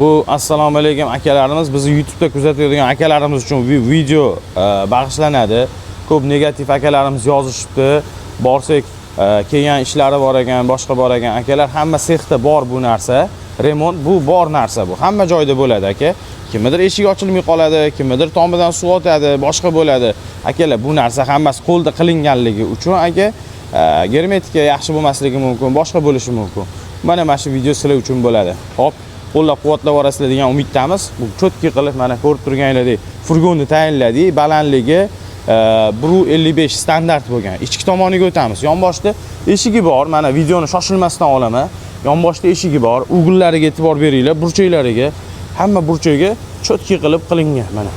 Bu assalomu alaykum akalarimiz, bizni YouTube'da kuzatayotgan akalarimiz uchun video bag'ishlanadi. Ko'p negativ akalarimiz yozishibdi. Borsak, kelgan ishlari bor ekan, boshqa bor ekan akalar, hamma sexda bor bu narsa. Remont bu bor narsa bu. Hamma joyda bo'ladi aka. Kimdir eshik ochilmay qoladi, kimdir tomidan suv o'tadi, boshqa bo'ladi. Akalar, bu narsa hammasi qo'lda qilinganligi uchun aka, germetika yaxshi bo'lmasligi mumkin, boshqa bo'lishi mumkin. Mana shu video sizlar uchun bo'ladi. Xo'p. Qo'llab-quvvatlab orasida degan umiddamiz. Bu cho'tki qilib mana ko'rib turganingizdek, furgonni tayinladik. Balandligi 1.55 standart bo'lgan. Ichki tomoniga o'tamiz. Yonboshda eshigi bor. Mana videoni shoshilmasdan olaman. Yonboshda eshigi bor. Ugullariga e'tibor beringlar, burchaklariga. Hamma burchagiga cho'tki qilib qilingan. Mana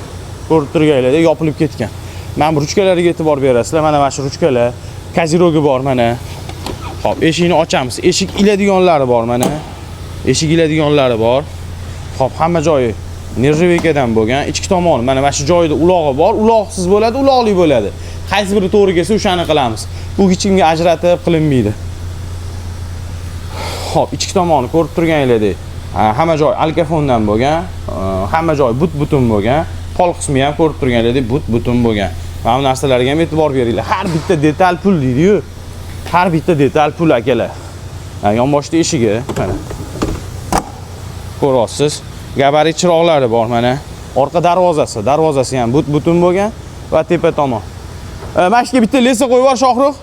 ko'rib turganingizdek, yopilib ketgan. Mana bu ruchkalariga e'tibor berasizlar. Mana shu ruchkalar, kazirogi bor mana. Xo'p, eshikni ochamiz. Eshik iladiganlari bor mana. Eshik iladiganlari bor. Xo'p, hamma joyi nержавейкаdan bo'lgan. Ichki tomoni mana shu joyda ulog'i bor. Uloqsiz bo'ladi, uloqli bo'ladi. Qaysi biri to'g'ri kelsa, o'shani qilamiz. Bu hech kimga ajratib qilinmaydi. Xo'p, ichki tomoni ko'rib turganingizdek, hamma joy alkafondan bo'lgan, hamma joy but-butun bo'lgan. Pol qismi ham ko'rib turganingizdek but-butun bo'lgan. Mana bu narsalarga ham e'tibor beringlar. Har bitta detal pul deydi-yu. Har bitta detal pul akalar. Yonboshda eshigi mana ko'ryapsiz. Gabarit chiroqlari bor mana. Orqa darvozasi ham but-butun bo'lgan va tepa tomon. Mana shuga bitta lesa qo'yib yubor Shohruh.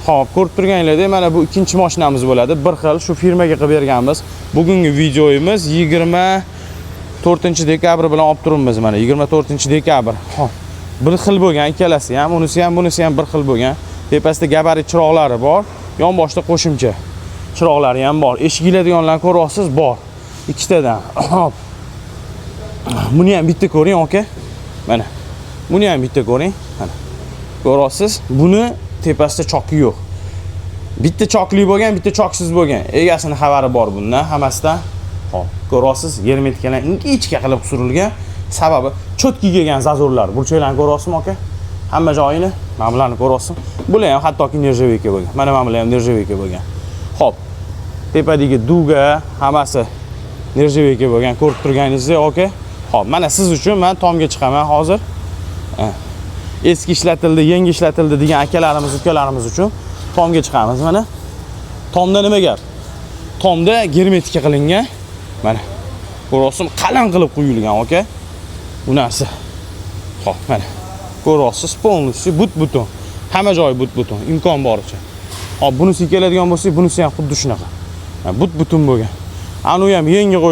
Xo'p, ko'rib turganingizdek, mana bu ikkinchi mashinamiz bo'ladi. Bir xil shu firmaga qilib berganmiz. Bugungi videoyimiz 24-dekabr bilan olib turibmiz mana. 24-dekabr. Xo'p, bir xil bo'lgan ikkalasi ham, unisi ham, bunisi ham bir xil bo'lgan. Tepasida gabarit chiroqlari bor, yonboshda qo'shimcha chiroqlari ham bor. Eshik iladiganlarni ko'ryapsiz, bor. Ikkitadan. Hop. Buni ham bitta ko'ring, aka. Mana. Buni ham bitta ko'ring. Mana. Ko'ryapsiz? Buni tepasida choki yo'q. Bitta chokli bo'lgan, bitta choksiz bo'lgan. Egasini xabari bor bundan hammasidan. Hop. Ko'ryapsiz? Germetikalar ingichka qilib surilgan. Sababi cho'tki kelgan zazorlar. Burchaklarni ko'ryapsizmi, aka? Hamma joyini, mana bularni ko'ryapsiz. Bular ham hattoki nержавейка bo'lgan. Mana bular ham nержавейка bo'lgan. Xo'p. Tepadagi duga hammasi nержавейка bo'lgan, ko'rib turganingizdek, aka. Xo'p, mana siz uchun men tomga chiqaman hozir. Eski ishlatildi, yangi ishlatildi degan akalarimiz, ukalarimiz uchun tomga chiqamiz mana. Tomda nima gap? Tomda germetika qilingan. Mana. Ko'ryapsizmi? Qalin qilib quyilgan, aka. Bu narsa. Xo'p, mana. Ko'ryapsiz, polностью but-butun. Hamma joy but-butun, imkon boricha. Hop, bunisi keladigan bo'lsa, bunisi ham xuddi shunaqa. But-butun bo'lgan. Anu ham yangi qo'yilgan.